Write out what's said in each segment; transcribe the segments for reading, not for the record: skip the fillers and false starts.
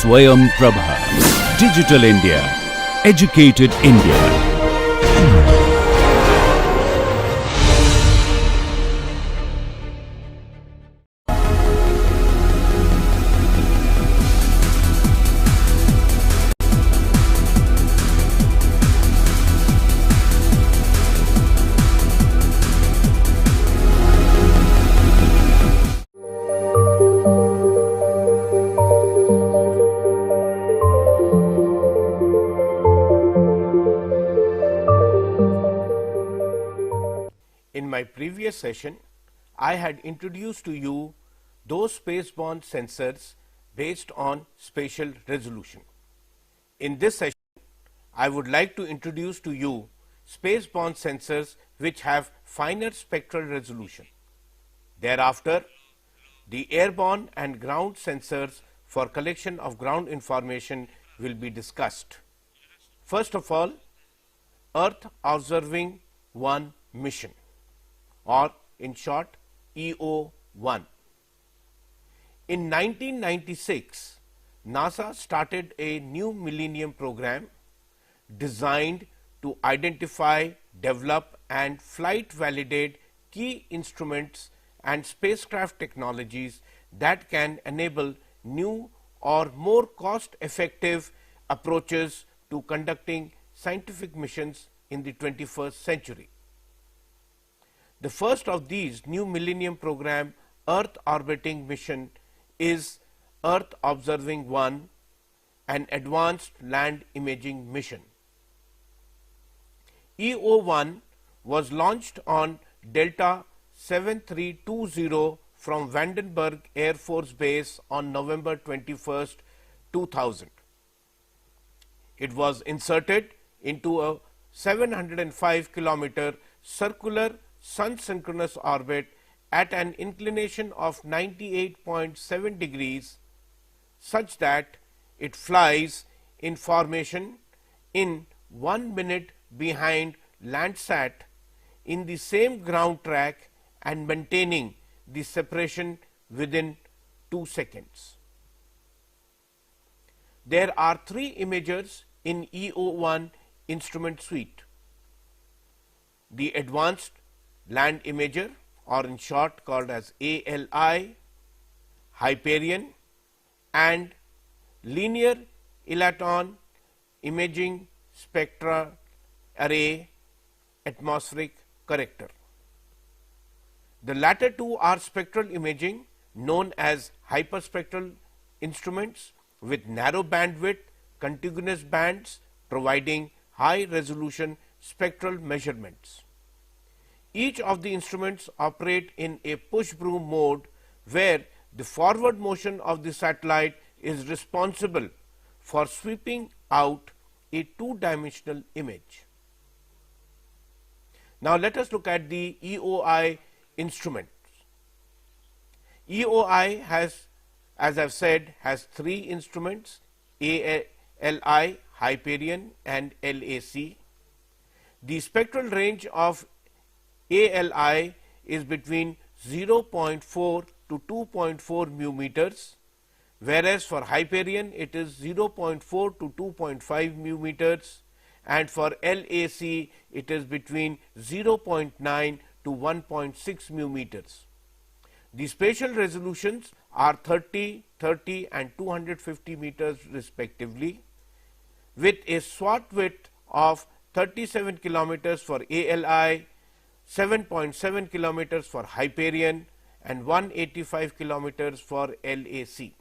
Swayam Prabha. Digital India. Educated India. In my previous session, I had introduced to you those space-borne sensors based on spatial resolution. In this session, I would like to introduce to you space-borne sensors which have finer spectral resolution. Thereafter, the airborne and ground sensors for collection of ground information will be discussed. First of all, Earth Observing 1 mission, or in short EO1. In 1996, NASA started a new millennium program designed to identify, develop and flight validate key instruments and spacecraft technologies that can enable new or more cost effective approaches to conducting scientific missions in the 21st century. The first of these new millennium program Earth orbiting mission is Earth Observing 1, an advanced land imaging mission. EO1 was launched on Delta 7320 from Vandenberg Air Force Base on November 21st, 2000. It was inserted into a 705 kilometer circular sun synchronous orbit at an inclination of 98.7 degrees, such that it flies in formation in 1 minute behind Landsat in the same ground track and maintaining the separation within 2 seconds. There are 3 imagers in EO1 instrument suite: the Advanced Land Imager, or in short called as ALI, Hyperion, and Linear Elaton Imaging Spectra Array Atmospheric Corrector. The latter two are spectral imaging known as hyperspectral instruments with narrow bandwidth contiguous bands providing high resolution spectral measurements. Each of the instruments operate in a push broom mode, where the forward motion of the satellite is responsible for sweeping out a 2-dimensional image. Now let us look at the EOI instruments. EOI has, as I have said, has 3 instruments: ALI, Hyperion and LAC. The spectral range of ALI is between 0.4 to 2.4 mu meters, whereas for Hyperion it is 0.4 to 2.5 mu meters, and for LAC it is between 0.9 to 1.6 mu meters. The spatial resolutions are 30, 30 and 250 meters respectively, with a SWAT width of 37 kilometers for ALI, 7.7 kilometers for Hyperion and 185 kilometers for LAC.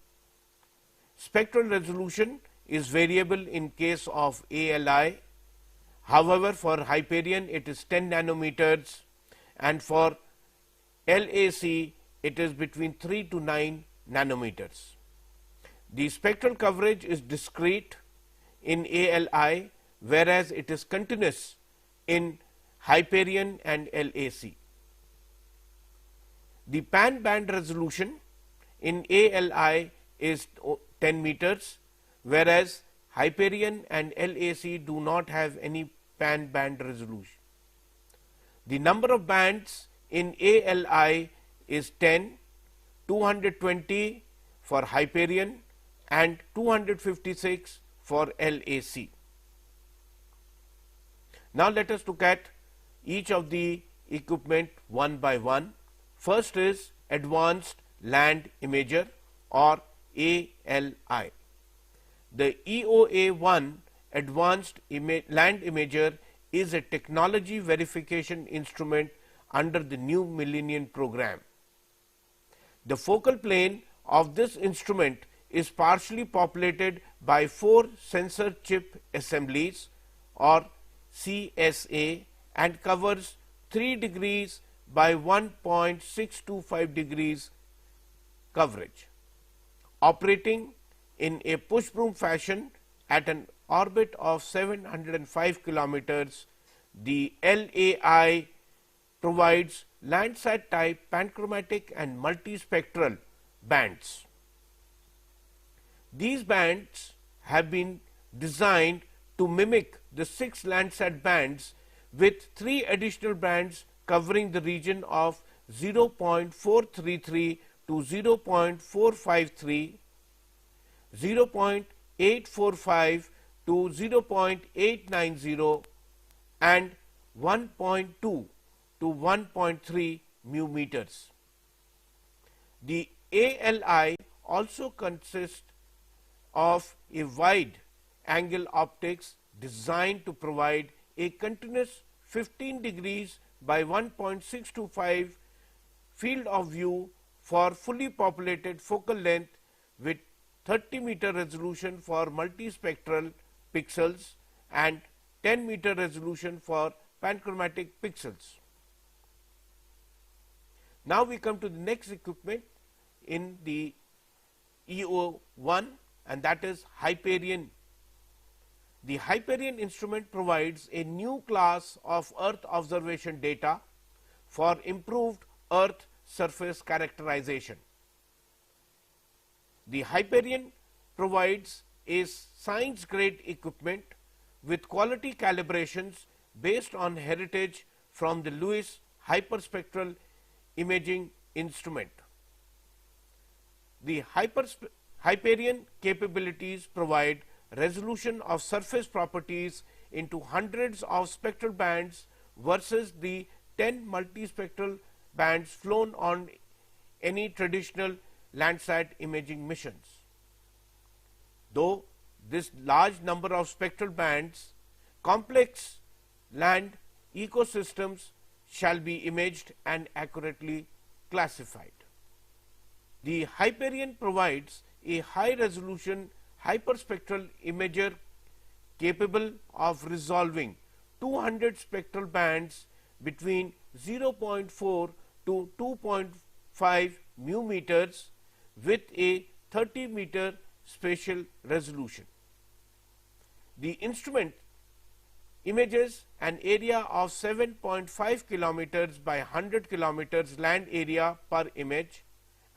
Spectral resolution is variable in case of ALI. However, for Hyperion it is 10 nanometers, and for LAC it is between 3 to 9 nanometers. The spectral coverage is discrete in ALI, whereas it is continuous in Hyperion and LAC. The pan band resolution in ALI is 10 meters, whereas Hyperion and LAC do not have any pan band resolution. The number of bands in ALI is 10, 220 for Hyperion and 256 for LAC. Now let us look at each of the equipment one by one. First is Advanced Land Imager or ALI. The EOA-1 Advanced Land Imager is a technology verification instrument under the New Millennium Program. The focal plane of this instrument is partially populated by 4 sensor chip assemblies or CSA and covers 3 degrees by 1.625 degrees coverage. Operating in a push broom fashion at an orbit of 705 kilometers, the LAI provides Landsat type panchromatic and multispectral bands. These bands have been designed to mimic the 6 Landsat bands with 3 additional bands covering the region of 0.433 to 0.453, 0.845 to 0.890 and 1.2 to 1.3 mu meters. The ALI also consists of a wide angle optics designed to provide a continuous 15 degrees by 1.625 field of view for fully populated focal length with 30-meter resolution for multispectral pixels and 10-meter resolution for panchromatic pixels. Now we come to the next equipment in the EO1, and that is Hyperion. The Hyperion instrument provides a new class of Earth observation data for improved Earth surface characterization. The Hyperion provides a science-grade equipment with quality calibrations based on heritage from the Lewis hyperspectral imaging instrument. The Hyperion capabilities provide resolution of surface properties into hundreds of spectral bands versus the 10 multispectral bands flown on any traditional Landsat imaging missions. Though this large number of spectral bands, complex land ecosystems shall be imaged and accurately classified. The Hyperion provides a high-resolution hyperspectral imager capable of resolving 200 spectral bands between 0.4 to 2.5 mu meters with a 30-meter spatial resolution. The instrument images an area of 7.5 kilometers by 100 kilometers land area per image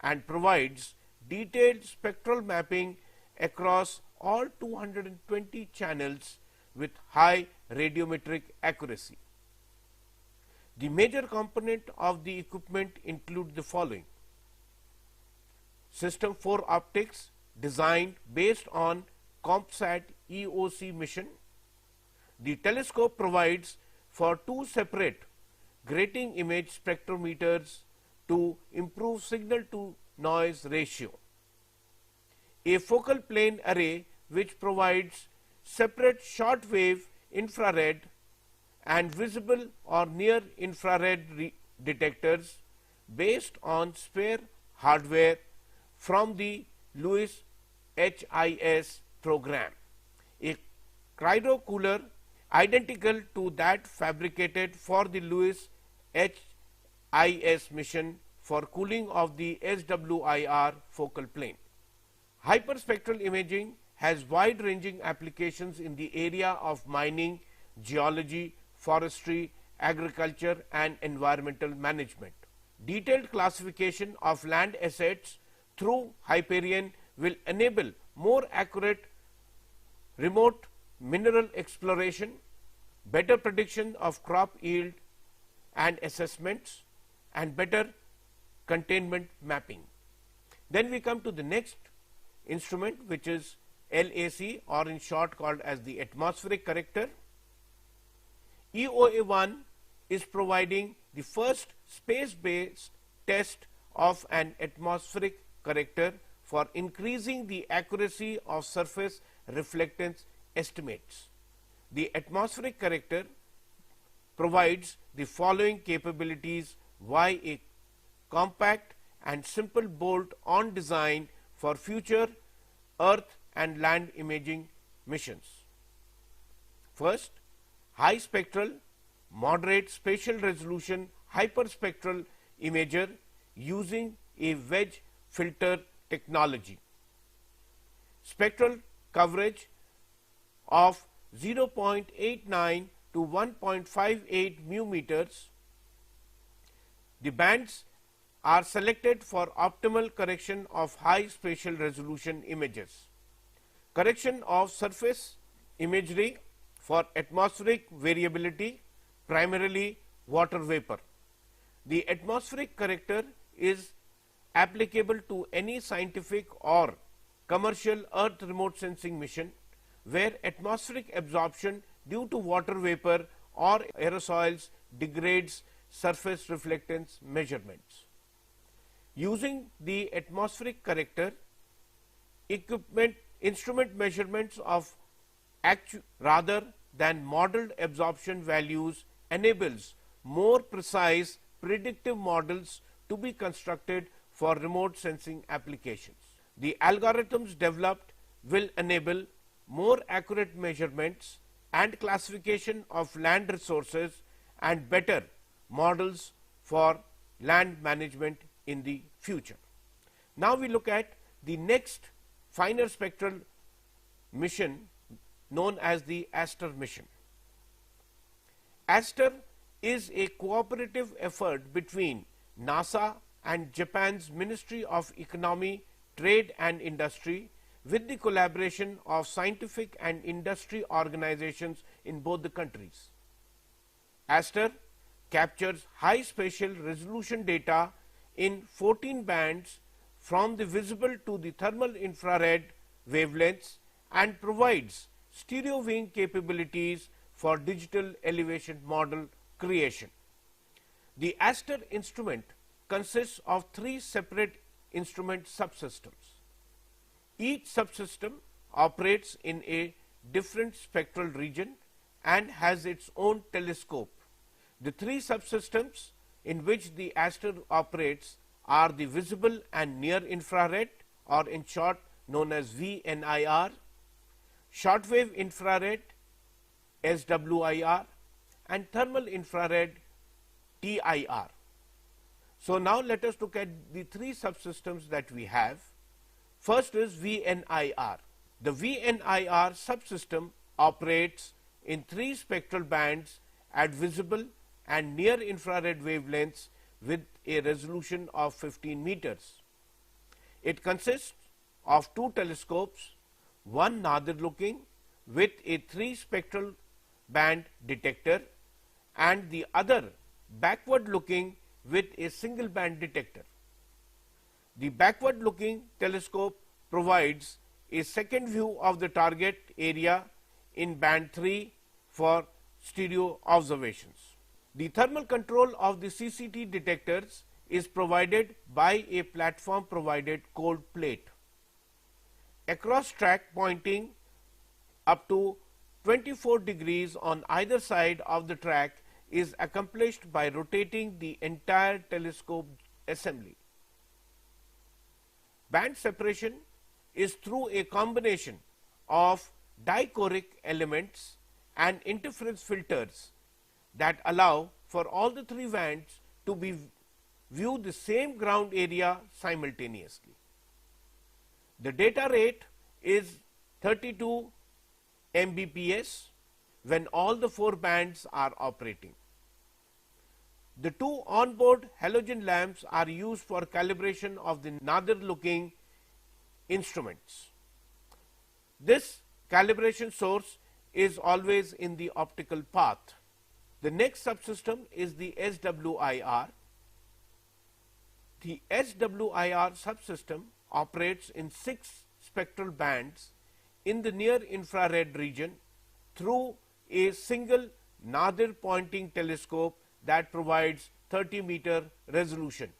and provides detailed spectral mapping across all 220 channels with high radiometric accuracy. The major component of the equipment include the following: System 4 optics designed based on COMPSAT EOC mission. The telescope provides for 2 separate grating image spectrometers to improve signal to noise ratio. A focal plane array which provides separate short wave infrared and visible or near infrared detectors based on spare hardware from the Lewis HIS program. A cryo cooler identical to that fabricated for the Lewis HIS mission for cooling of the SWIR focal plane. Hyperspectral imaging has wide-ranging applications in the area of mining, geology, forestry, agriculture and environmental management. Detailed classification of land assets through Hyperion will enable more accurate remote mineral exploration, better prediction of crop yield and assessments, and better containment mapping. Then we come to the next instrument, which is LAC, or in short called as the atmospheric corrector. EOA1 is providing the first space-based test of an atmospheric corrector for increasing the accuracy of surface reflectance estimates. The atmospheric corrector provides the following capabilities via a compact and simple bolt-on design for future Earth and land imaging missions. First, high spectral, moderate spatial resolution hyperspectral imager using a wedge filter technology. Spectral coverage of 0.89 to 1.58 mu meters. The bands are selected for optimal correction of high spatial resolution images. Correction of surface imagery for atmospheric variability, primarily water vapor. The atmospheric corrector is applicable to any scientific or commercial Earth remote sensing mission where atmospheric absorption due to water vapor or aerosols degrades surface reflectance measurements. Using the atmospheric corrector, instrument measurements of rather than modeled absorption values enables more precise predictive models to be constructed for remote sensing applications. The algorithms developed will enable more accurate measurements and classification of land resources and better models for land management in the future. Now we look at the next finer spectral mission known as the ASTER mission. ASTER is a cooperative effort between NASA and Japan's Ministry of Economy, Trade and Industry with the collaboration of scientific and industry organizations in both the countries. ASTER captures high spatial resolution data in 14 bands from the visible to the thermal infrared wavelengths and provides stereo viewing capabilities for digital elevation model creation. The ASTER instrument consists of 3 separate instrument subsystems. Each subsystem operates in a different spectral region and has its own telescope. The 3 subsystems in which the ASTER operates are the visible and near infrared, or in short known as VNIR, shortwave infrared SWIR, and thermal infrared TIR. So now let us look at the 3 subsystems that we have. First is VNIR. The VNIR subsystem operates in 3 spectral bands at visible and near infrared wavelengths with a resolution of 15 meters. It consists of 2 telescopes, one northern looking with a 3 spectral band detector and the other backward looking with a single band detector. The backward looking telescope provides a second view of the target area in band 3 for stereo observations. The thermal control of the CCT detectors is provided by a platform provided cold plate. Across track pointing up to 24 degrees on either side of the track is accomplished by rotating the entire telescope assembly. Band separation is through a combination of dichoric elements and interference filters that allow for all the 3 bands to view the same ground area simultaneously. The data rate is 32 Mbps when all the 4 bands are operating. The 2 onboard halogen lamps are used for calibration of the northern looking instruments. This calibration source is always in the optical path. The next subsystem is the SWIR. The SWIR subsystem operates in 6 spectral bands in the near infrared region through a single nadir pointing telescope that provides 30-meter resolution.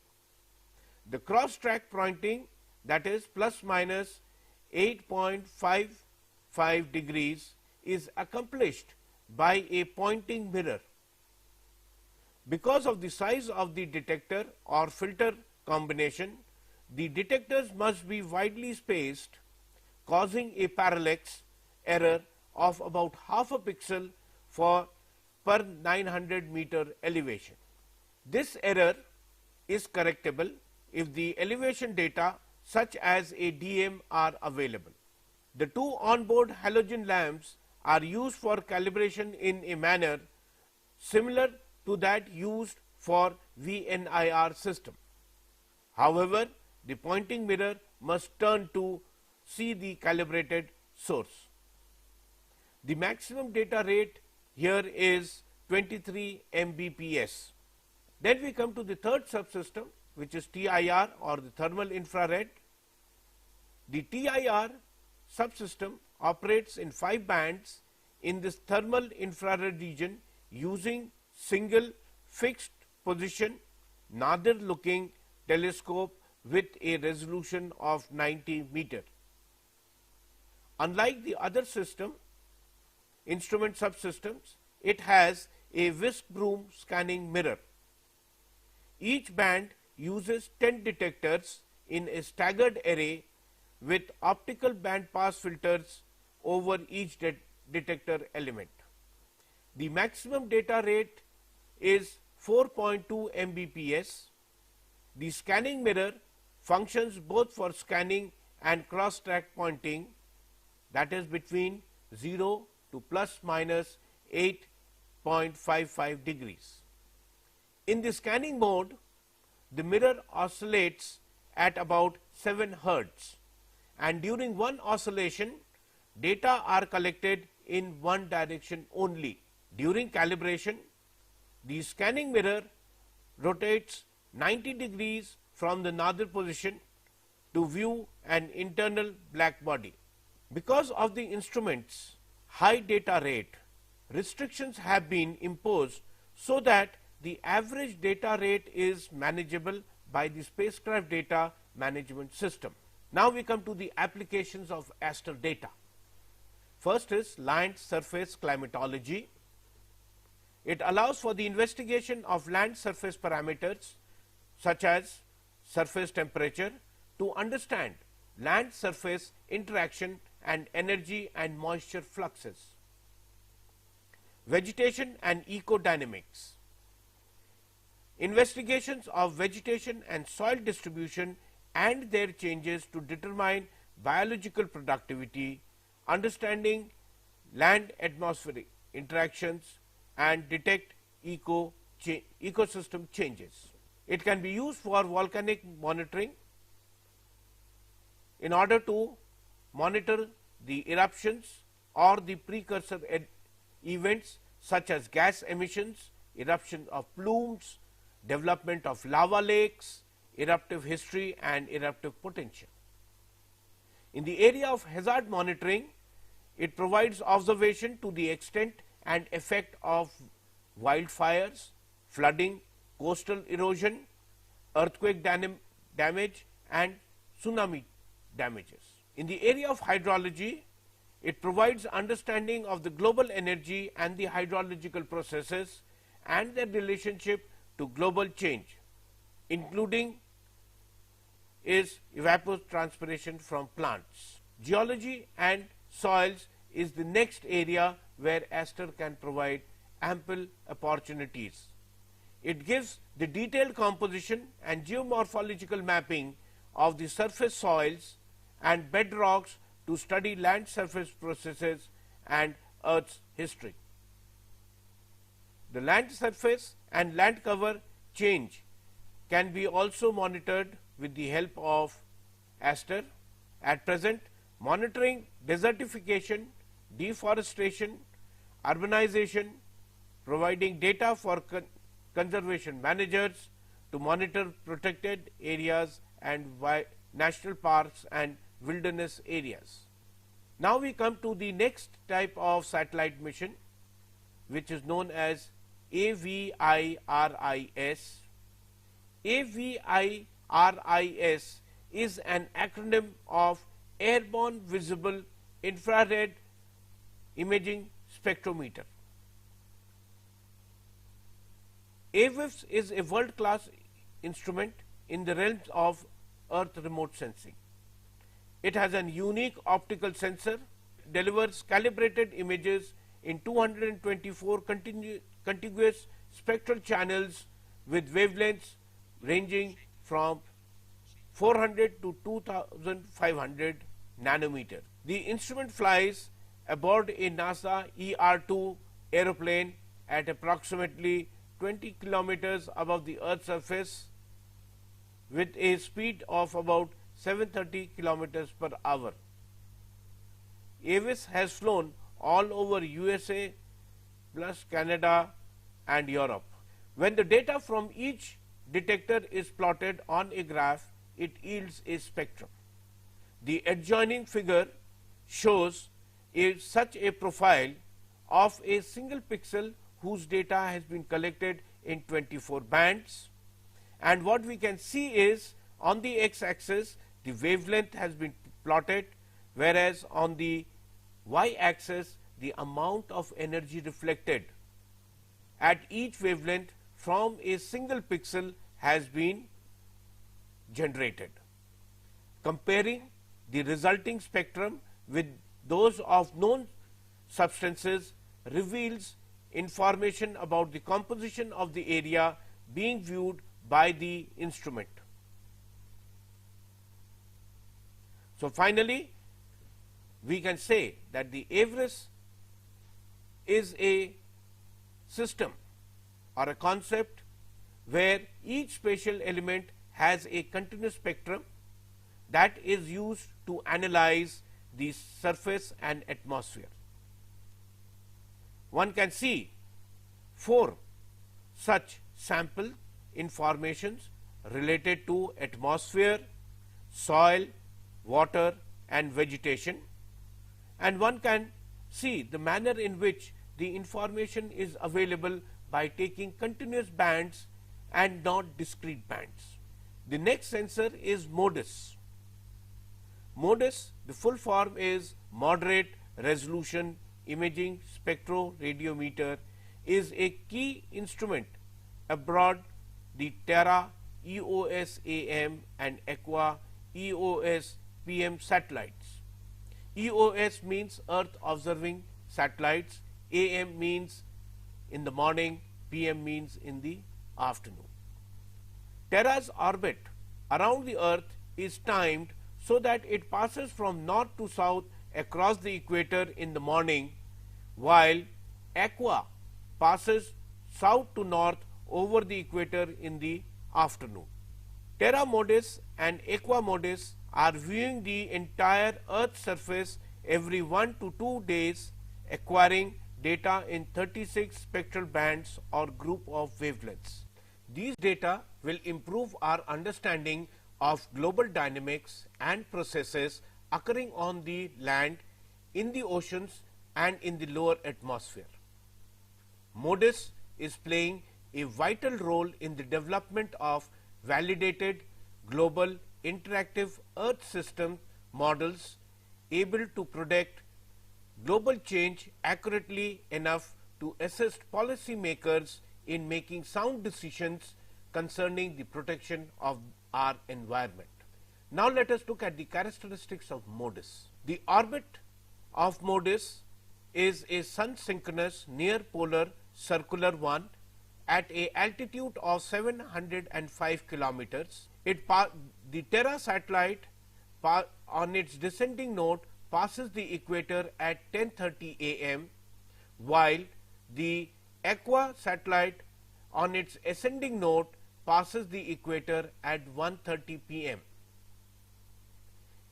The cross-track pointing, that is plus minus 8.55 degrees, is accomplished by a pointing mirror. Because of the size of the detector or filter combination, the detectors must be widely spaced, causing a parallax error of about half a pixel for per 900 meter elevation. This error is correctable if the elevation data such as a DM are available. The two onboard halogen lamps are used for calibration in a manner similar to that used for VNIR system. However, the pointing mirror must turn to see the calibrated source. The maximum data rate here is 23 Mbps. Then we come to the third subsystem, which is TIR or the thermal infrared. The TIR subsystem operates in 5 bands in this thermal infrared region using single fixed position nadir looking telescope with a resolution of 90 meter. Unlike the other instrument subsystems, it has a whisk broom scanning mirror. Each band uses 10 detectors in a staggered array with optical band pass filters over each detector element. The maximum data rate is 4.2 Mbps. The scanning mirror functions both for scanning and cross-track pointing, that is between 0 to plus minus 8.55 degrees. In the scanning mode, the mirror oscillates at about 7 Hz, and during one oscillation, data are collected in one direction only. During calibration, the scanning mirror rotates 90 degrees from the nadir position to view an internal black body. Because of the instrument's high data rate, restrictions have been imposed so that the average data rate is manageable by the spacecraft data management system. Now we come to the applications of ASTER data. First is land surface climatology. It allows for the investigation of land surface parameters such as surface temperature to understand land surface interaction and energy and moisture fluxes. Vegetation and ecodynamics. Investigations of vegetation and soil distribution and their changes to determine biological productivity, understanding land atmospheric interactions and detect ecosystem changes. It can be used for volcanic monitoring in order to monitor the eruptions or the precursor events such as gas emissions, eruption of plumes, development of lava lakes, eruptive history and eruptive potential. In the area of hazard monitoring, it provides observation to the extent and effect of wildfires, flooding, coastal erosion, earthquake damage and tsunami damages. In the area of hydrology, it provides understanding of the global energy and the hydrological processes and their relationship to global change, including is evapotranspiration from plants. Geology and soils is the next area where ASTER can provide ample opportunities. It gives the detailed composition and geomorphological mapping of the surface soils and bedrocks to study land surface processes and Earth's history. The land surface and land cover change can be also monitored with the help of ASTER. At present, monitoring desertification, deforestation, urbanization, providing data for conservation managers to monitor protected areas and national parks and wilderness areas. Now we come to the next type of satellite mission, which is known as AVIRIS. AVIRIS is an acronym of Airborne Visible Infrared Imaging Spectrometer. AVIS is a world-class instrument in the realms of Earth remote sensing. It has a unique optical sensor, delivers calibrated images in 224 contiguous spectral channels with wavelengths ranging from 400 to 2500 nanometer. The instrument flies aboard a NASA ER-2 aeroplane at approximately 20 kilometers above the Earth's surface with a speed of about 730 kilometers per hour. AVIS has flown all over USA plus Canada and Europe. When the data from each detector is plotted on a graph, it yields a spectrum. The adjoining figure shows such a profile of a single pixel whose data has been collected in 24 bands, and what we can see is on the x-axis the wavelength has been plotted, whereas on the y-axis the amount of energy reflected at each wavelength from a single pixel has been generated. Comparing the resulting spectrum with those of known substances reveals information about the composition of the area being viewed by the instrument. So finally, we can say that the AVIS is a system or a concept where each spatial element has a continuous spectrum that is used to analyze the surface and atmosphere. One can see 4 such sample informations related to atmosphere, soil, water and vegetation, and one can see the manner in which the information is available by taking continuous bands and not discrete bands. The next sensor is MODIS. MODIS, the full form is Moderate Resolution Imaging Spectroradiometer, is a key instrument aboard the Terra EOS AM and Aqua EOS PM satellites. EOS means Earth Observing Satellites, AM means in the morning, PM means in the afternoon. Terra's orbit around the Earth is timed so that it passes from north to south across the equator in the morning, while Aqua passes south to north over the equator in the afternoon. Terra MODIS and Aqua MODIS are viewing the entire Earth's surface every 1 to 2 days, acquiring data in 36 spectral bands or group of wavelengths. These data will improve our understanding of global dynamics and processes occurring on the land, in the oceans and in the lower atmosphere. MODIS is playing a vital role in the development of validated global interactive Earth system models able to predict global change accurately enough to assist policymakers in making sound decisions concerning the protection of our environment. Now let us look at the characteristics of MODIS. The orbit of MODIS is a sun-synchronous near-polar circular one at a altitude of 705 kilometers. The Terra satellite on its descending node passes the equator at 10:30 a.m., while the Aqua satellite on its ascending node passes the equator at 1:30 p.m.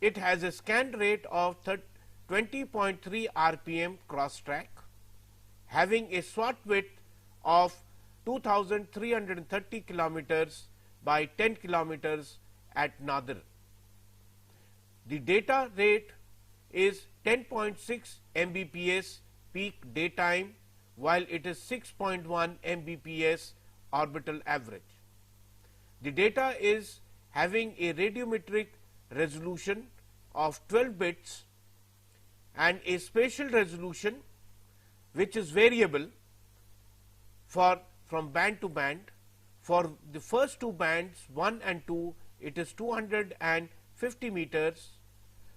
It has a scan rate of 20.3 rpm cross track, having a swath width of 2330 kilometers by 10 kilometers at Nadir. The data rate is 10.6 Mbps peak daytime, while it is 6.1 Mbps orbital average. The data is having a radiometric resolution of 12 bits and a spatial resolution which is variable from band to band. For the first two bands 1 and 2, it is 250 meters.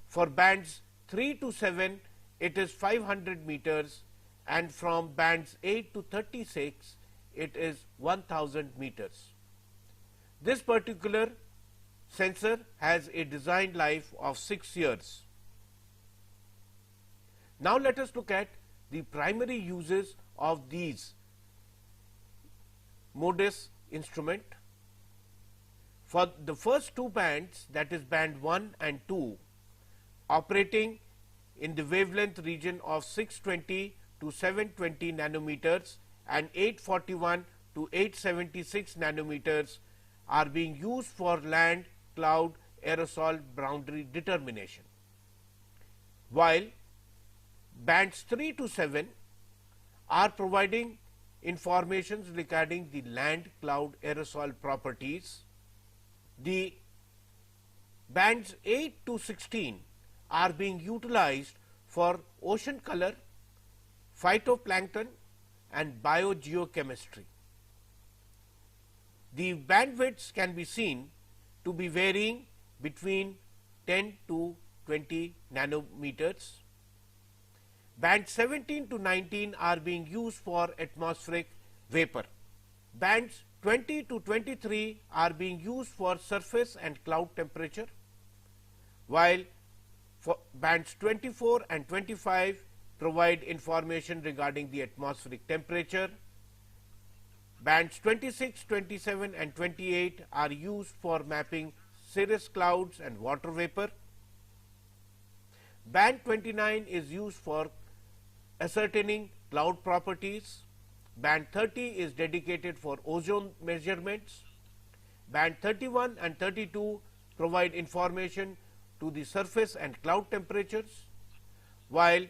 For bands 3 to 7, it is 500 meters, and from bands 8 to 36, it is 1000 meters. This particular sensor has a design life of 6 years. Now let us look at the primary uses of these MODIS instrument. For the first two bands, that is band 1 and 2, operating in the wavelength region of 620 to 720 nanometers and 841 to 876 nanometers, are being used for land, cloud, aerosol boundary determination, while bands 3 to 7 are providing informations regarding the land, cloud, aerosol properties. The bands 8 to 16 are being utilized for ocean color, phytoplankton and biogeochemistry. The bandwidths can be seen to be varying between 10 to 20 nanometers. Bands 17 to 19 are being used for atmospheric vapor. Bands 20 to 23 are being used for surface and cloud temperature, while for bands 24 and 25 provide information regarding the atmospheric temperature. Bands 26, 27 and 28 are used for mapping cirrus clouds and water vapor. Band 29 is used for ascertaining cloud properties. Band 30 is dedicated for ozone measurements. Band 31 and 32 provide information to the surface and cloud temperatures, while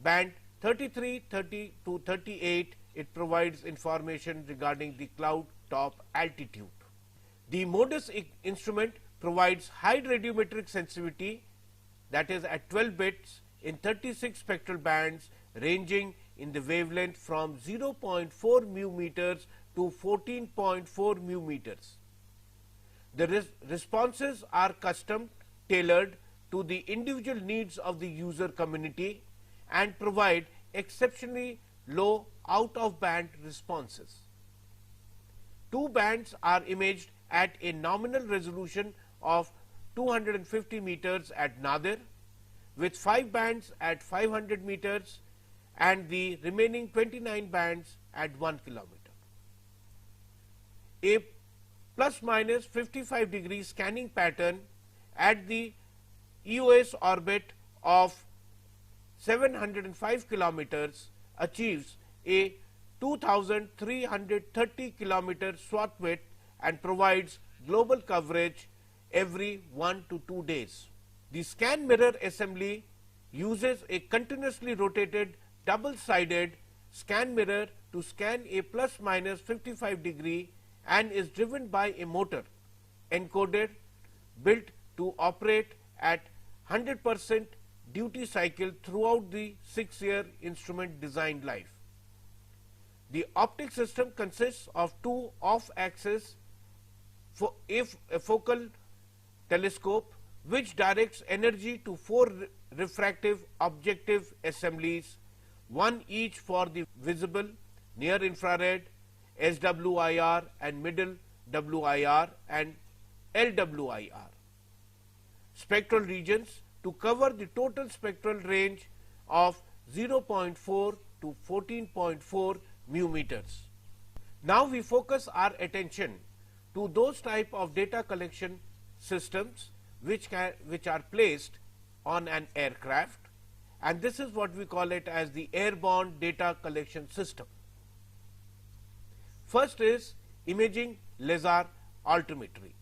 band 33, 30 to 38, it provides information regarding the cloud top altitude. The MODIS instrument provides high radiometric sensitivity, that is at 12 bits in 36 spectral bands ranging in the wavelength from 0.4 mu meters to 14.4 mu meters. The responses are custom tailored to the individual needs of the user community and provide exceptionally low out of band responses. Two bands are imaged at a nominal resolution of 250 meters at Nadir, with 5 bands at 500 meters and the remaining 29 bands at 1 kilometer. A plus minus 55 degree scanning pattern at the EOS orbit of 705 kilometers achieves a 2330 kilometer swath width and provides global coverage every 1 to 2 days. The scan mirror assembly uses a continuously rotated double-sided scan mirror to scan a plus minus 55 degree and is driven by a motor encoded built to operate at 100% duty cycle throughout the 6-year instrument design life. The optic system consists of two off-axis focal telescope which directs energy to 4 refractive objective assemblies, one each for the visible, near infrared, SWIR and middle WIR and LWIR spectral regions to cover the total spectral range of 0.4 to 14.4 mu meters. Now we focus our attention to those type of data collection systems which are placed on an aircraft, and this is what we call it as the airborne data collection system. First is imaging laser altimetry.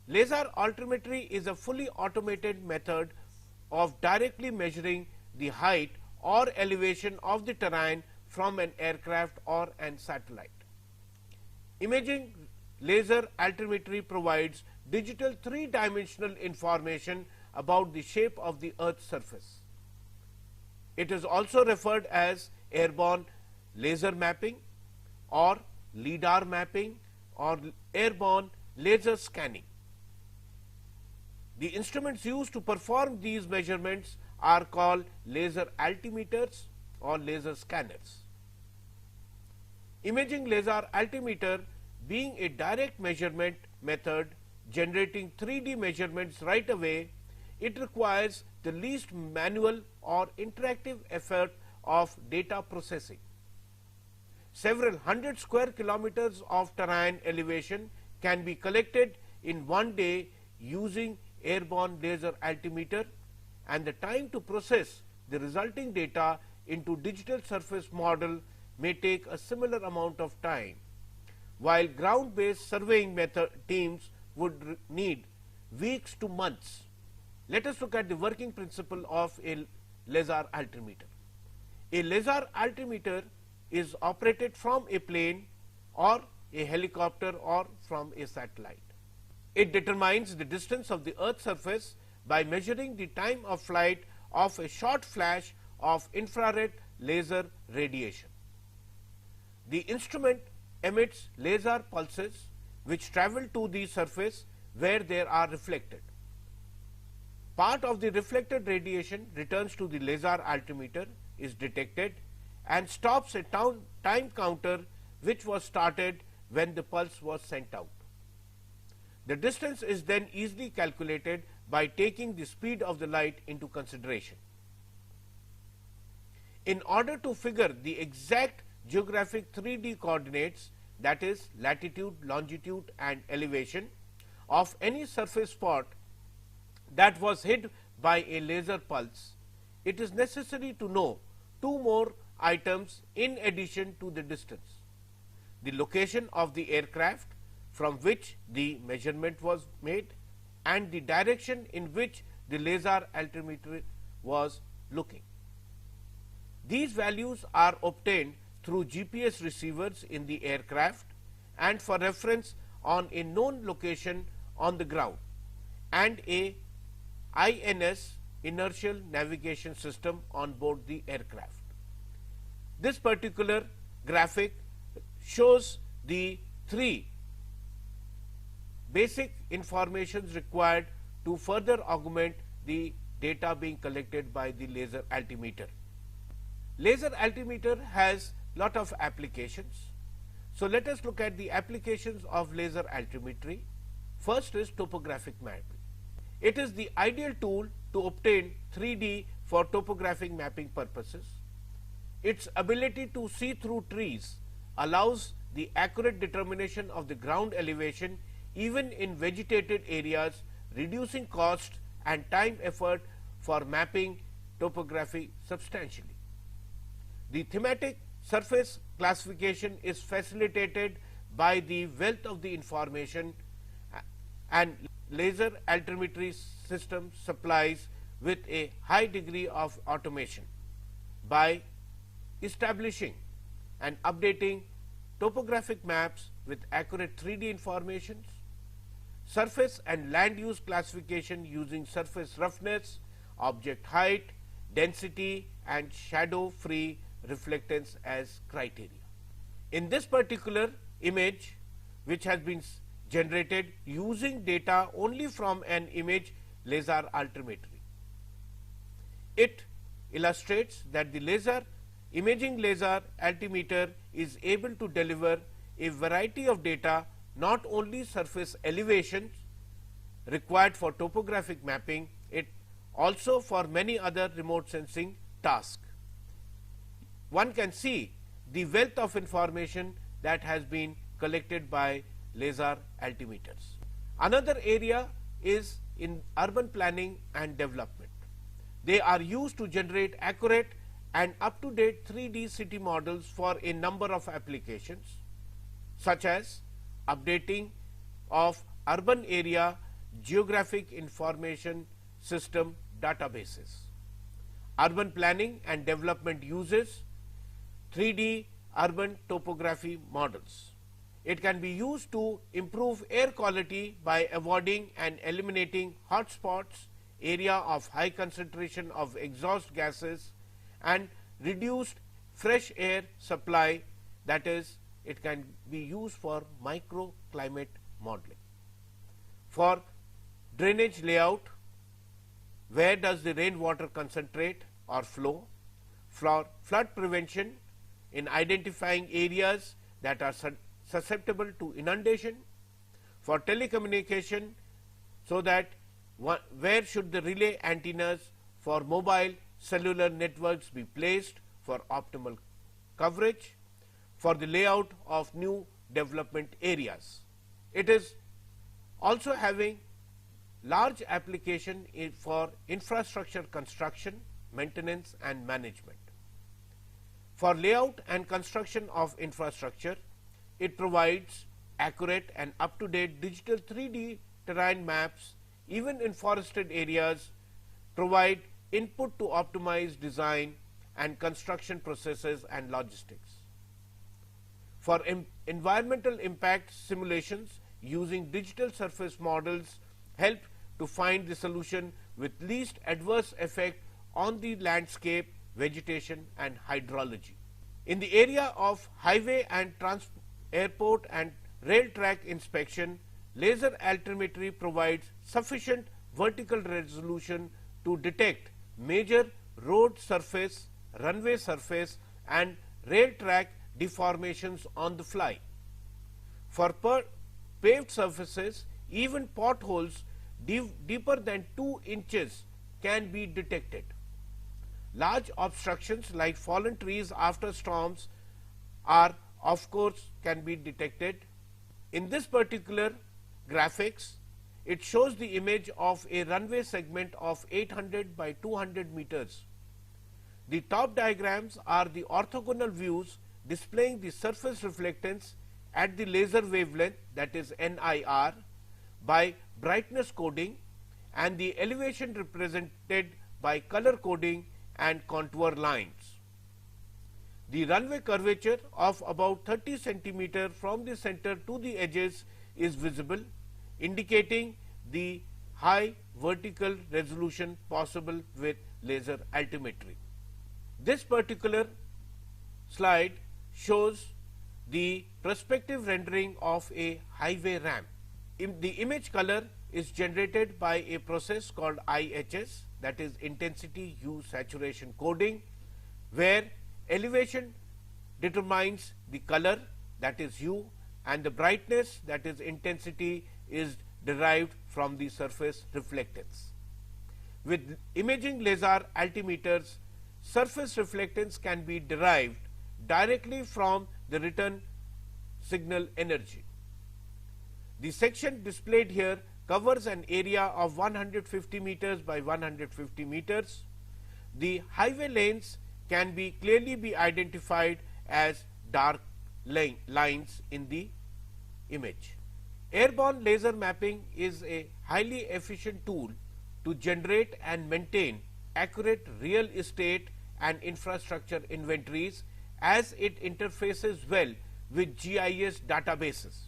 Laser altimetry is a fully automated method of directly measuring the height or elevation of the terrain from an aircraft or an satellite. Imaging laser altimetry provides digital three-dimensional information about the shape of the Earth's surface. It is also referred as airborne laser mapping or LIDAR mapping or airborne laser scanning. The instruments used to perform these measurements are called laser altimeters or laser scanners. Imaging laser altimeter being a direct measurement method generating 3D measurements right away, it requires the least manual or interactive effort of data processing. Several hundred square kilometers of terrain elevation can be collected in one day using airborne laser altimeter, and the time to process the resulting data into digital surface model may take a similar amount of time, while ground-based surveying method teams would need weeks to months. Let us look at the working principle of a laser altimeter. A laser altimeter is operated from a plane or a helicopter or from a satellite. It determines the distance of the Earth's surface by measuring the time of flight of a short flash of infrared laser radiation. The instrument emits laser pulses which travel to the surface where they are reflected. Part of the reflected radiation returns to the laser altimeter, is detected and stops a time counter which was started when the pulse was sent out. The distance is then easily calculated by taking the speed of the light into consideration. In order to figure the exact geographic 3D coordinates, that is latitude, longitude and elevation of any surface spot that was hit by a laser pulse, it is necessary to know two more items in addition to the distance: the location of the aircraft from which the measurement was made and the direction in which the laser altimeter was looking. These values are obtained through GPS receivers in the aircraft and for reference on a known location on the ground and a INS inertial navigation system on board the aircraft. This particular graphic shows the three basic informations required to further augment the data being collected by the laser altimeter. Laser altimeter has lot of applications. So, let us look at the applications of laser altimetry. First is topographic mapping. It is the ideal tool to obtain 3D for topographic mapping purposes. Its ability to see through trees allows the accurate determination of the ground elevation even in vegetated areas, reducing cost and time effort for mapping topography substantially. The thematic surface classification is facilitated by the wealth of the information, and laser altimetry system supplies with a high degree of automation by establishing and updating topographic maps with accurate 3D informations, surface and land use classification using surface roughness, object height, density and shadow free reflectance as criteria. In this particular image, which has been generated using data only from an image laser altimetry, it illustrates that the imaging laser altimeter is able to deliver a variety of data, not only surface elevations required for topographic mapping, it also for many other remote sensing tasks. One can see the wealth of information that has been collected by laser altimeters. Another area is in urban planning and development. They are used to generate accurate and up-to-date 3D city models for a number of applications, such as updating of urban area geographic information system databases. Urban planning and development uses 3D urban topography models. It can be used to improve air quality by avoiding and eliminating hotspots, area of high concentration of exhaust gases, and reduced fresh air supply. That is, it can be used for microclimate modeling. For drainage layout, where does the rainwater concentrate or flow? For flood prevention, in identifying areas that are susceptible to inundation. For telecommunication, so that where should the relay antennas for mobile cellular networks be placed for optimal coverage. For the layout of new development areas. It is also having large application for infrastructure construction, maintenance and management. For layout and construction of infrastructure, it provides accurate and up-to-date digital 3D terrain maps. Even in forested areas, provide input to optimize design and construction processes and logistics. For environmental impact simulations, using digital surface models help to find the solution with least adverse effect on the landscape, vegetation and hydrology. In the area of highway and airport and rail track inspection, laser altimetry provides sufficient vertical resolution to detect major road surface, runway surface and rail track deformations on the fly. For paved surfaces, even potholes deeper than 2 inches can be detected. Large obstructions like fallen trees after storms are of course can be detected. In this particular graphics, it shows the image of a runway segment of 800 by 200 meters. The top diagrams are the orthogonal views displaying the surface reflectance at the laser wavelength, that is NIR, by brightness coding, and the elevation represented by color coding and contour lines. The runway curvature of about 30 centimeter from the center to the edges is visible, indicating the high vertical resolution possible with laser altimetry. This particular slide shows the perspective rendering of a highway ramp. The image color is generated by a process called IHS, that is intensity hue saturation coding, where elevation determines the color, that is hue, and the brightness, that is intensity, is derived from the surface reflectance. With imaging laser altimeters, surface reflectance can be derived directly from the return signal energy. The section displayed here covers an area of 150 meters by 150 meters. The highway lanes can be clearly be identified as dark lines in the image. Airborne laser mapping is a highly efficient tool to generate and maintain accurate real estate and infrastructure inventories, as it interfaces well with GIS databases.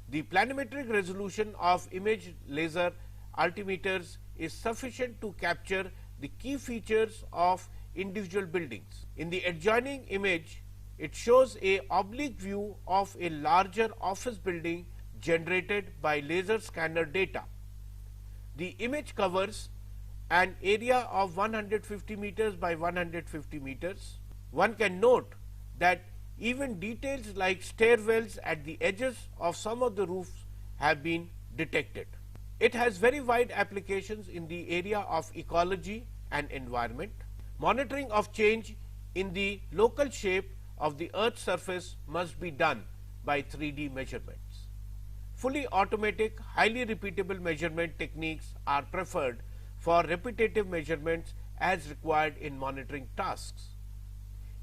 The planimetric resolution of image laser altimeters is sufficient to capture the key features of individual buildings. In the adjoining image, it shows a oblique view of a larger office building generated by laser scanner data. The image covers an area of 150 meters by 150 meters. One can note that even details like stairwells at the edges of some of the roofs have been detected. It has very wide applications in the area of ecology and environment. Monitoring of change in the local shape of the Earth's surface must be done by 3D measurements. Fully automatic, highly repeatable measurement techniques are preferred for repetitive measurements as required in monitoring tasks.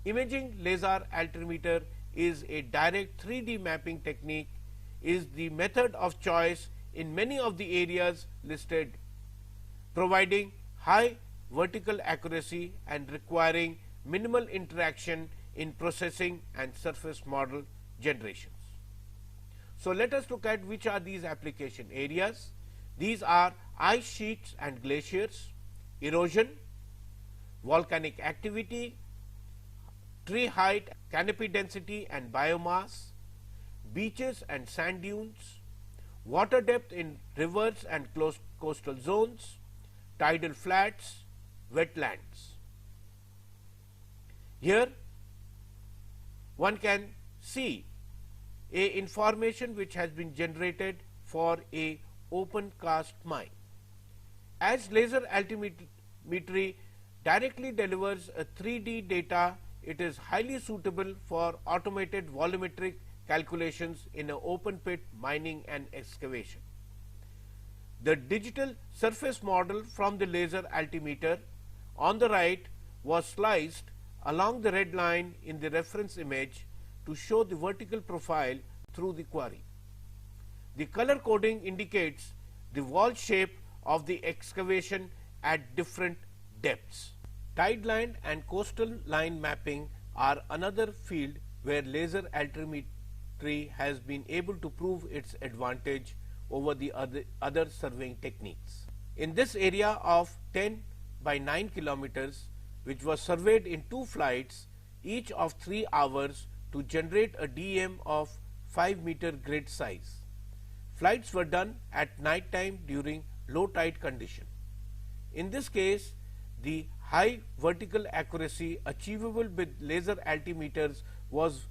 Imaging laser altimeter is a direct 3D mapping technique, is the method of choice in many of the areas listed, providing high vertical accuracy and requiring minimal interaction in processing and surface model generations. So, let us look at which are these application areas. These are ice sheets and glaciers, erosion, volcanic activity, tree height, canopy density and biomass, beaches and sand dunes, water depth in rivers and coastal zones, tidal flats, wetlands. Here one can see a information which has been generated for a open cast mine. As laser altimetry directly delivers a 3D data, it is highly suitable for automated volumetric calculations in an open pit mining and excavation. The digital surface model from the laser altimeter on the right was sliced along the red line in the reference image to show the vertical profile through the quarry. The color coding indicates the wall shape of the excavation at different depths. Tide line and coastal line mapping are another field where laser altimetry has been able to prove its advantage over the other surveying techniques. In this area of 10 by 9 kilometers, which was surveyed in 2 flights, each of 3 hours, to generate a DEM of 5-meter grid size. Flights were done at night time during low tide condition. In this case, the high vertical accuracy achievable with laser altimeters was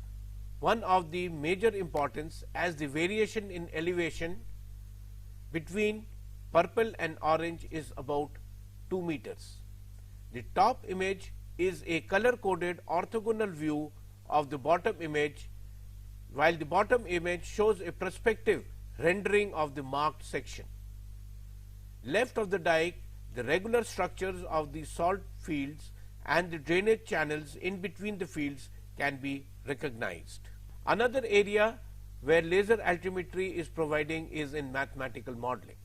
one of the major importance, as the variation in elevation between purple and orange is about 2 meters. The top image is a color coded orthogonal view of the bottom image, while the bottom image shows a perspective rendering of the marked section. Left of the dike, the regular structures of the salt fields and the drainage channels in between the fields can be recognized. Another area where laser altimetry is providing is in mathematical modeling.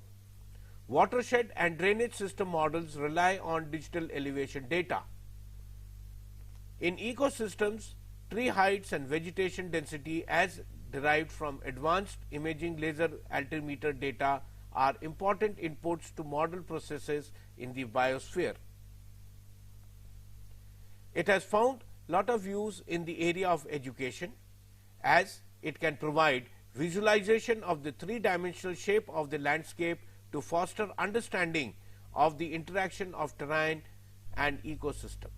Watershed and drainage system models rely on digital elevation data. In ecosystems, tree heights and vegetation density as derived from advanced imaging laser altimeter data are important inputs to model processes in the biosphere. It has found lot of use in the area of education, as it can provide visualization of the 3-dimensional shape of the landscape to foster understanding of the interaction of terrain and ecosystem.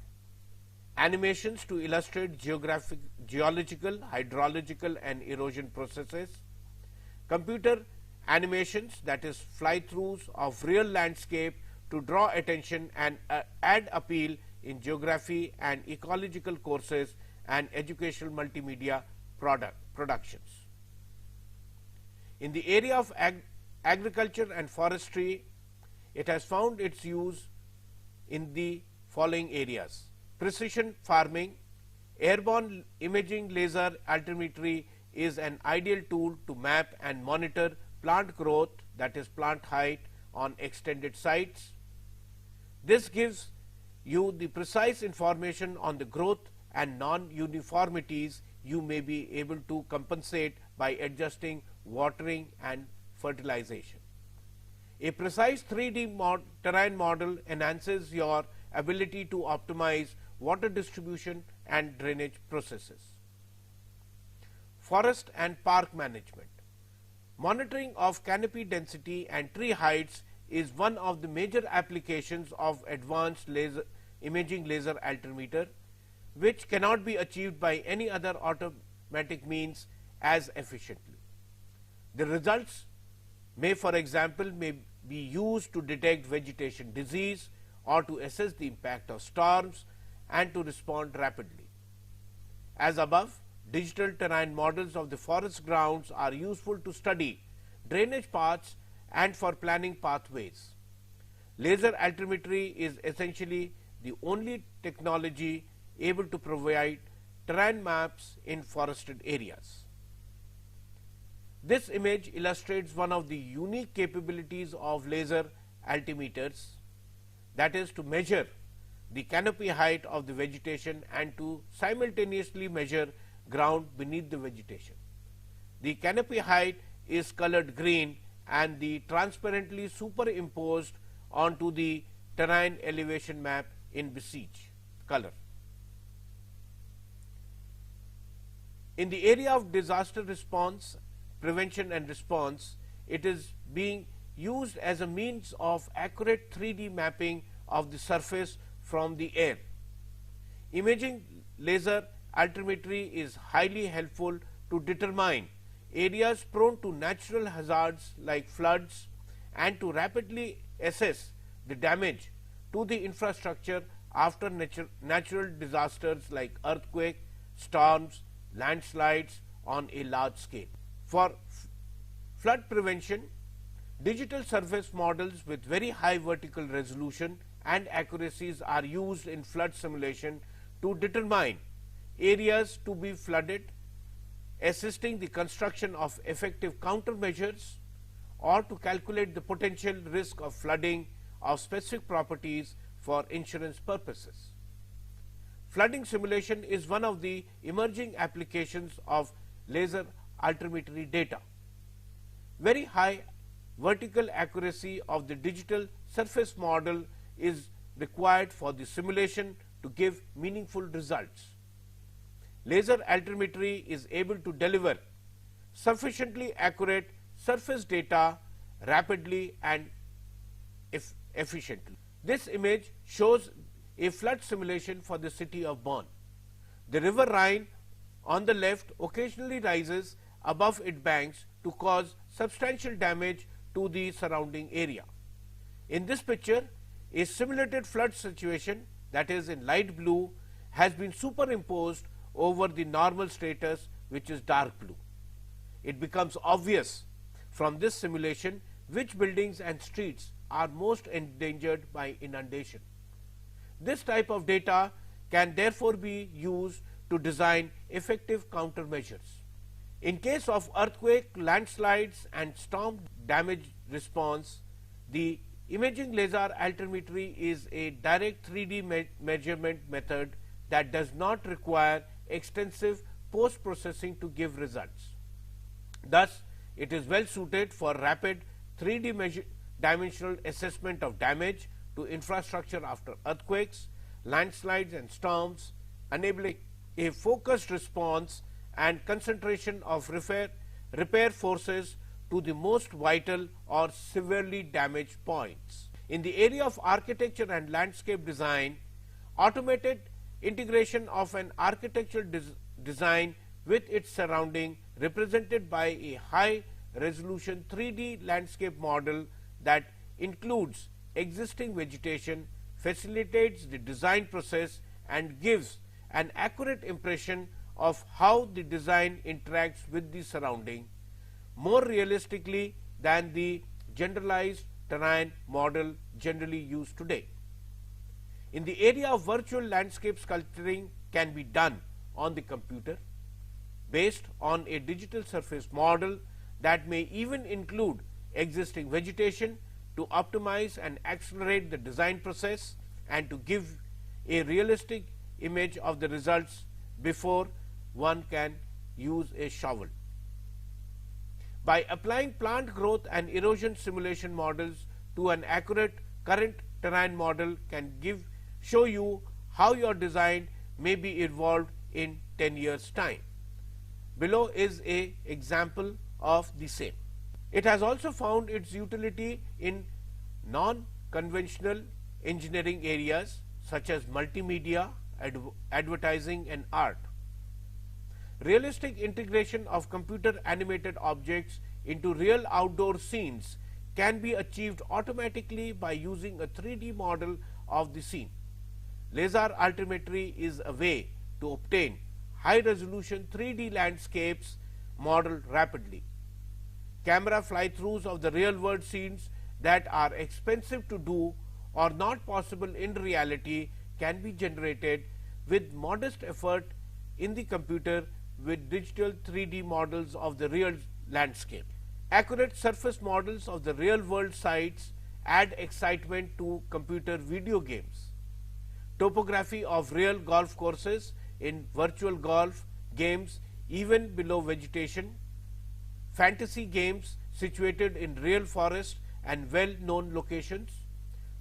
Animations to illustrate geological, hydrological and erosion processes. Computer animations, that is fly-throughs of real landscape to draw attention and add appeal in geography and ecological courses and educational multimedia productions. In the area of agriculture and forestry, it has found its use in the following areas: precision farming. Airborne imaging laser altimetry is an ideal tool to map and monitor plant growth, that is plant height, on extended sites. This gives you the precise information on the growth and non-uniformities you may be able to compensate by adjusting watering and fertilization. A precise 3D terrain model enhances your ability to optimize water distribution and drainage processes. Forest and park management. Monitoring of canopy density and tree heights is one of the major applications of advanced imaging laser altimeter, which cannot be achieved by any other automatic means as efficiently. The results may, for example, be used to detect vegetation disease or to assess the impact of storms and to respond rapidly. As above, digital terrain models of the forest grounds are useful to study drainage paths and for planning pathways. Laser altimetry is essentially the only technology able to provide terrain maps in forested areas. This image illustrates one of the unique capabilities of laser altimeters, that is to measure the canopy height of the vegetation and to simultaneously measure ground beneath the vegetation. The canopy height is colored green and the transparently superimposed onto the terrain elevation map in besiege color. In the area of disaster response, prevention and response, it is being used as a means of accurate 3D mapping of the surface from the air. Imaging laser altimetry is highly helpful to determine areas prone to natural hazards like floods and to rapidly assess the damage to the infrastructure after natural disasters like earthquake, storms, landslides on a large scale. For flood prevention, digital surface models with very high vertical resolution and accuracies are used in flood simulation to determine areas to be flooded, assisting the construction of effective countermeasures, or to calculate the potential risk of flooding of specific properties for insurance purposes. Flooding simulation is one of the emerging applications of laser altimetry data. Very high vertical accuracy of the digital surface model is required for the simulation to give meaningful results. Laser altimetry is able to deliver sufficiently accurate surface data rapidly and efficiently. This image shows a flood simulation for the city of Bonn. The river Rhine on the left occasionally rises above its banks to cause substantial damage to the surrounding area. In this picture, a simulated flood situation, that is in light blue, has been superimposed over the normal stratus, which is dark blue. It becomes obvious from this simulation which buildings and streets are most endangered by inundation. This type of data can therefore be used to design effective countermeasures. In case of earthquake, landslides and storm damage response, the imaging laser altimetry is a direct 3D measurement method that does not require extensive post-processing to give results. Thus, it is well suited for rapid 3D dimensional assessment of damage to infrastructure after earthquakes, landslides and storms, enabling a focused response and concentration of repair forces to the most vital or severely damaged points. In the area of architecture and landscape design, automated integration of an architectural design with its surrounding represented by a high resolution 3D landscape model that includes existing vegetation, facilitates the design process and gives an accurate impression of how the design interacts with the surrounding more realistically than the generalized terrain model generally used today. In the area of virtual landscape sculpturing can be done on the computer based on a digital surface model that may even include existing vegetation to optimize and accelerate the design process and to give a realistic image of the results before one can use a shovel. By applying plant growth and erosion simulation models to an accurate current terrain model can show you how your design may be evolved in 10 years' time. Below is an example of the same. It has also found its utility in non-conventional engineering areas such as multimedia, advertising and art. Realistic integration of computer animated objects into real outdoor scenes can be achieved automatically by using a 3D model of the scene. Laser altimetry is a way to obtain high resolution 3D landscapes model rapidly. Camera fly-throughs of the real world scenes that are expensive to do or not possible in reality can be generated with modest effort in the computer with digital 3D models of the real landscape. Accurate surface models of the real world sites add excitement to computer video games. Topography of real golf courses in virtual golf games even below vegetation. Fantasy games situated in real forest and well-known locations.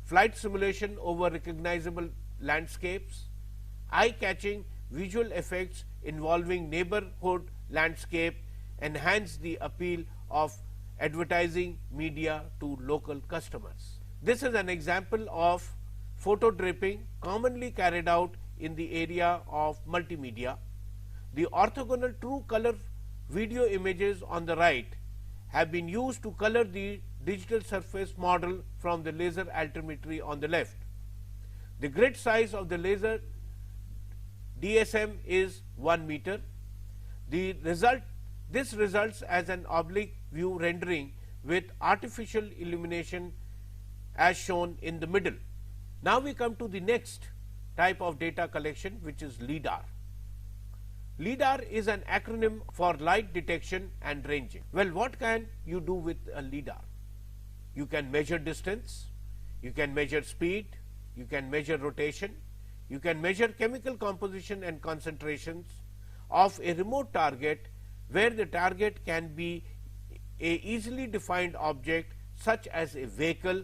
Flight simulation over recognizable landscapes. Eye-catching visual effects involving neighborhood landscape enhance the appeal of advertising media to local customers. This is an example of photo draping commonly carried out in the area of multimedia. The orthogonal true color video images on the right have been used to color the digital surface model from the laser altimetry on the left. The grid size of the laser DSM is 1 meter. This results as an oblique view rendering with artificial illumination as shown in the middle. Now we come to the next type of data collection, which is LIDAR. LIDAR is an acronym for light detection and ranging. Well, what can you do with a LIDAR? You can measure distance, you can measure speed, you can measure rotation, you can measure chemical composition and concentrations of a remote target where the target can be a easily defined object such as a vehicle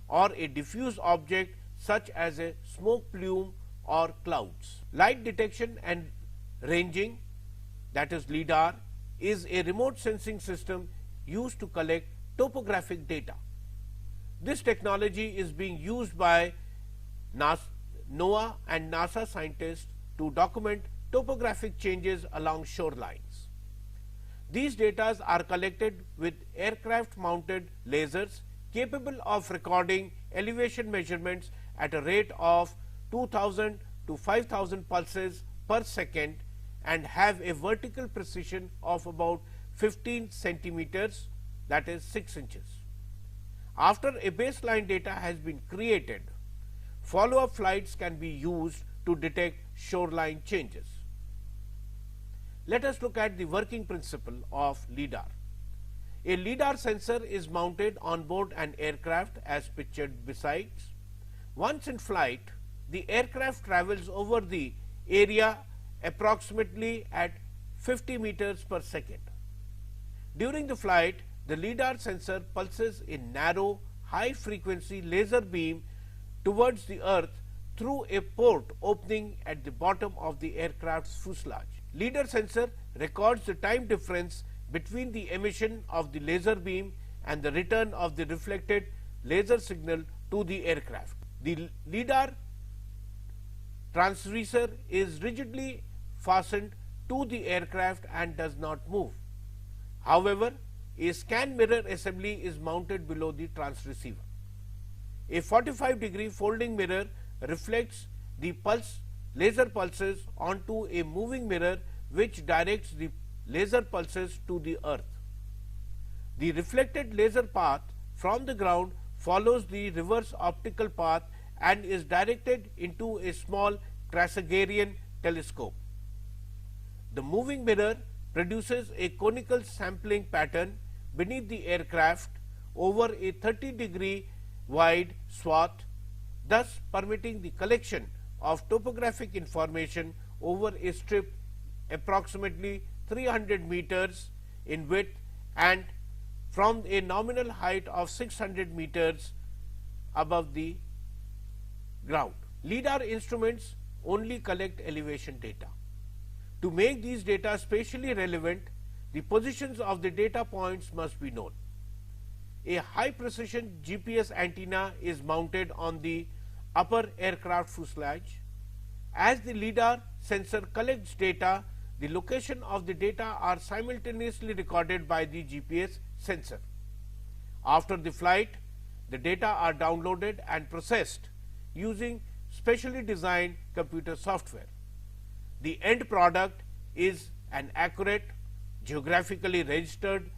or a diffuse object such as a smoke plume or clouds. Light detection and ranging, that is LIDAR, is a remote sensing system used to collect topographic data. This technology is being used by NOAA and NASA scientists to document topographic changes along shorelines. These data are collected with aircraft mounted lasers capable of recording elevation measurements at a rate of 2000 to 5000 pulses per second and have a vertical precision of about 15 centimeters, that is 6 inches. After a baseline data has been created, follow-up flights can be used to detect shoreline changes. Let us look at the working principle of LIDAR. A LIDAR sensor is mounted on board an aircraft as pictured beside. Once in flight, the aircraft travels over the area approximately at 50 meters per second. During the flight, the LIDAR sensor pulses a narrow, high-frequency laser beam towards the earth through a port opening at the bottom of the aircraft's fuselage. LIDAR sensor records the time difference between the emission of the laser beam and the return of the reflected laser signal to the aircraft. The LIDAR transducer is rigidly fastened to the aircraft and does not move. However, a scan mirror assembly is mounted below the transceiver. A 45-degree folding mirror reflects the laser pulses onto a moving mirror which directs the laser pulses to the earth. The reflected laser path from the ground follows the reverse optical path and is directed into a small Cassegrain telescope. The moving mirror produces a conical sampling pattern beneath the aircraft over a 30-degree wide swath, thus permitting the collection of topographic information over a strip approximately 300 meters in width and from a nominal height of 600 meters above the ground. LIDAR instruments only collect elevation data. To make these data spatially relevant, the positions of the data points must be known. A high precision GPS antenna is mounted on the upper aircraft fuselage. As the LIDAR sensor collects data, the location of the data are simultaneously recorded by the GPS sensor. After the flight, the data are downloaded and processed using specially designed computer software. The end product is an accurate, geographically registered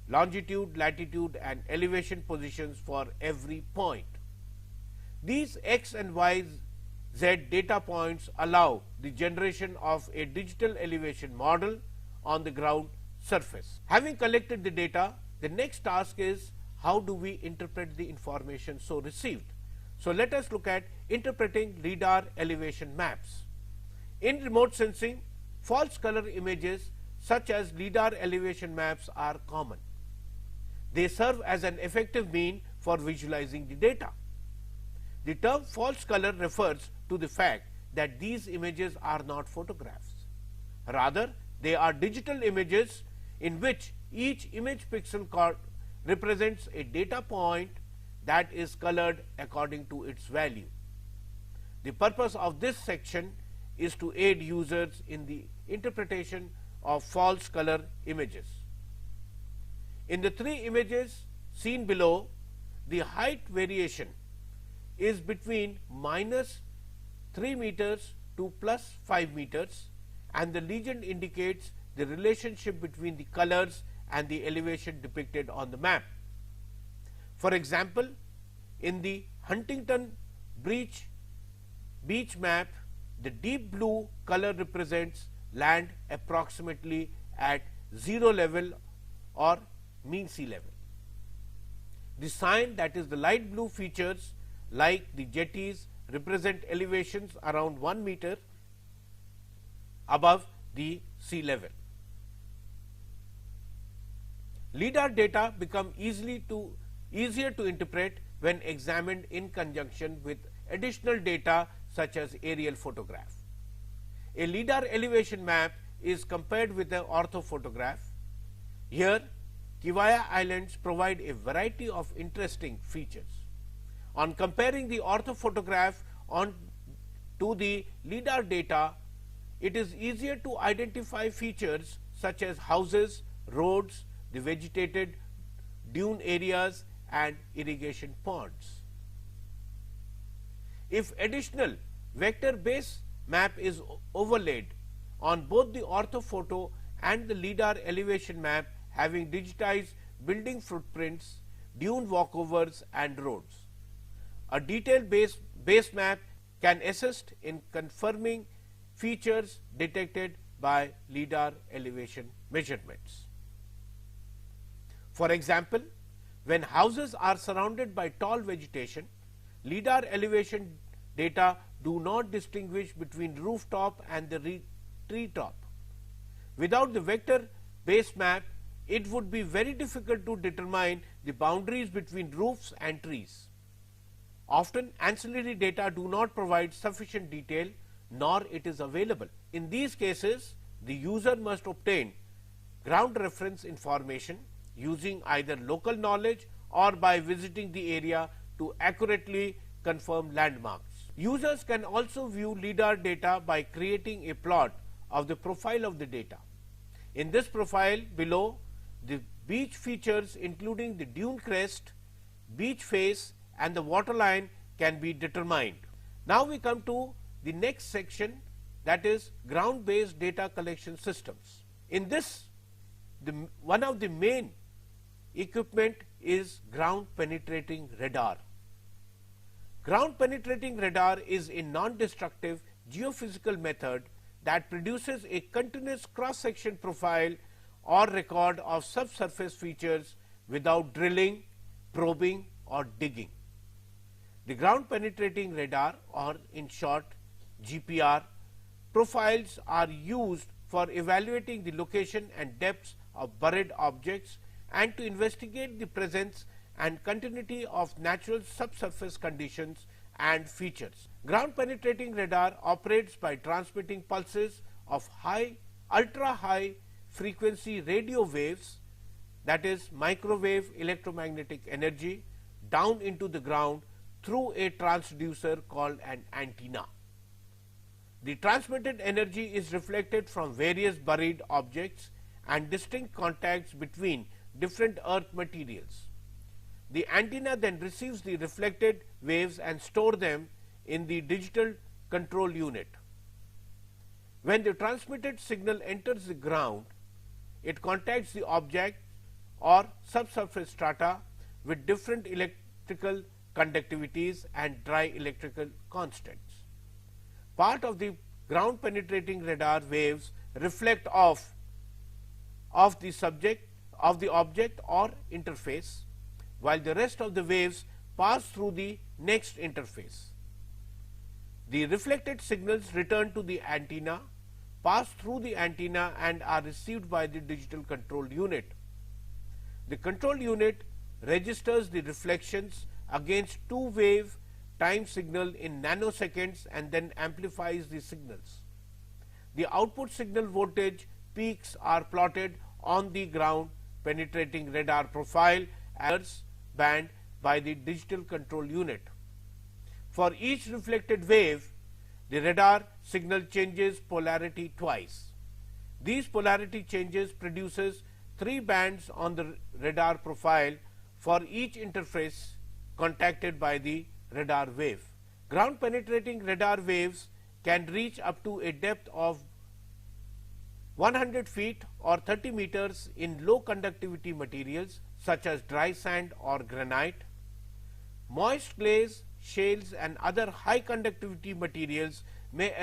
longitude, latitude and elevation positions for every point. These X and Y, Z data points allow the generation of a digital elevation model on the ground surface. Having collected the data, the next task is how do we interpret the information so received. So let us look at interpreting LiDAR elevation maps. In remote sensing, false color images such as LiDAR elevation maps are common. They serve as an effective mean for visualizing the data. The term false color refers to the fact that these images are not photographs. Rather, they are digital images in which each image pixel represents a data point that is colored according to its value. The purpose of this section is to aid users in the interpretation of false color images. In the three images seen below, the height variation is between -3 meters to +5 meters, and the legend indicates the relationship between the colors and the elevation depicted on the map. For example, in the Huntington Beach map, the deep blue color represents land approximately at 0 level or mean sea level. The sign, that is the light blue features like the jetties, represent elevations around 1 meter above the sea level. LiDAR data become easier to interpret when examined in conjunction with additional data such as aerial photograph. A LiDAR elevation map is compared with an orthophotograph. Here, Kiwaya Islands provide a variety of interesting features. On comparing the orthophotograph to the LiDAR data, it is easier to identify features such as houses, roads, the vegetated dune areas and irrigation ponds. If additional vector base map is overlaid on both the orthophoto and the LiDAR elevation map having digitized building footprints, dune walkovers and roads, a detailed base map can assist in confirming features detected by LiDAR elevation measurements. For example, when houses are surrounded by tall vegetation, LiDAR elevation data do not distinguish between rooftop and the treetop. Without the vector base map, it would be very difficult to determine the boundaries between roofs and trees. Often, ancillary data do not provide sufficient detail, nor it is available. In these cases, the user must obtain ground reference information using either local knowledge or by visiting the area to accurately confirm landmarks. Users can also view LiDAR data by creating a plot of the profile of the data. In this profile below, the beach features including the dune crest, beach face and the waterline can be determined. Now we come to the next section, that is ground based data collection systems. In this, one of the main equipment is ground penetrating radar. Ground penetrating radar is a non-destructive geophysical method that produces a continuous cross-section profile or record of subsurface features without drilling, probing or digging. The ground penetrating radar, or in short GPR, profiles are used for evaluating the location and depths of buried objects and to investigate the presence and continuity of natural subsurface conditions and features. Ground penetrating radar operates by transmitting pulses of ultra high frequency radio waves, that is microwave electromagnetic energy, down into the ground through a transducer called an antenna. The transmitted energy is reflected from various buried objects and distinct contacts between different earth materials. The antenna then receives the reflected waves and store them in the digital control unit. When the transmitted signal enters the ground, it contacts the object or subsurface strata with different electrical conductivities and dry electrical constants. Part of the ground penetrating radar waves reflect off of the object or interface, while the rest of the waves pass through the next interface. The reflected signals return to the antenna, pass through the antenna and are received by the digital control unit. The control unit registers the reflections against two-wave time signal in nanoseconds and then amplifies the signals. The output signal voltage peaks are plotted on the ground penetrating radar profile as band by the digital control unit. For each reflected wave, the radar signal changes polarity twice. These polarity changes produces 3 bands on the radar profile for each interface contacted by the radar wave. Ground penetrating radar waves can reach up to a depth of 100 feet or 30 meters in low conductivity materials such as dry sand or granite. Moist clays, shales and other high conductivity materials may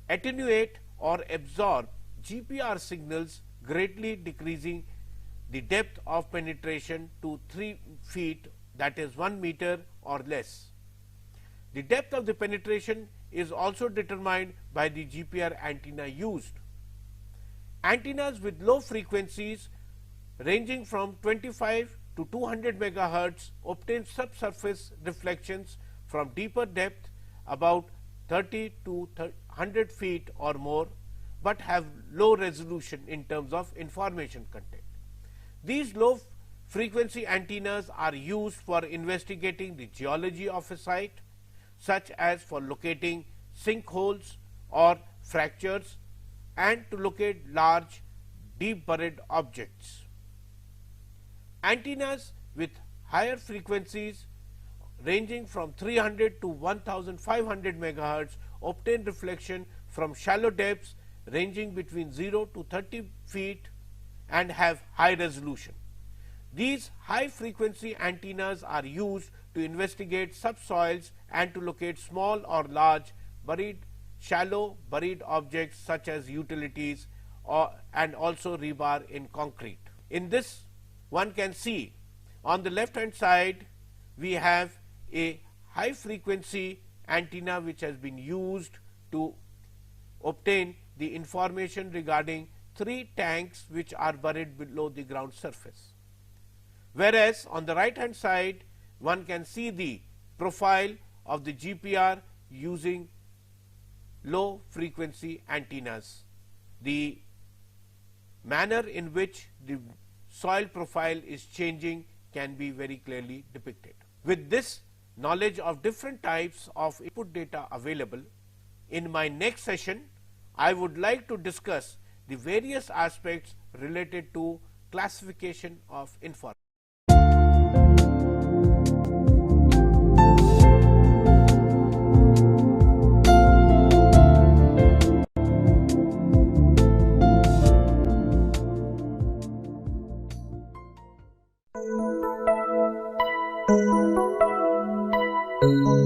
attenuate or absorb GPR signals, greatly decreasing the depth of penetration to 3 feet, that is 1 meter or less. The depth of the penetration is also determined by the GPR antenna used. Antennas with low frequencies ranging from 25 to 200 megahertz obtain subsurface reflections from deeper depth about 30 to 100 feet or more, but have low resolution in terms of information content. These low frequency antennas are used for investigating the geology of a site, such as for locating sinkholes or fractures and to locate large deep buried objects. Antennas with higher frequencies ranging from 300 to 1500 megahertz obtain reflection from shallow depths ranging between 0 to 30 feet and have high resolution. These high frequency antennas are used to investigate subsoils and to locate small or large shallow buried objects such as utilities and also rebar in concrete. In this, one can see on the left hand side we have a high frequency antenna which has been used to obtain the information regarding 3 tanks which are buried below the ground surface. Whereas on the right hand side one can see the profile of the GPR using low frequency antennas. The manner in which the soil profile is changing can be very clearly depicted. With this knowledge of different types of input data available, in my next session I would like to discuss the various aspects related to classification of information. Thank you.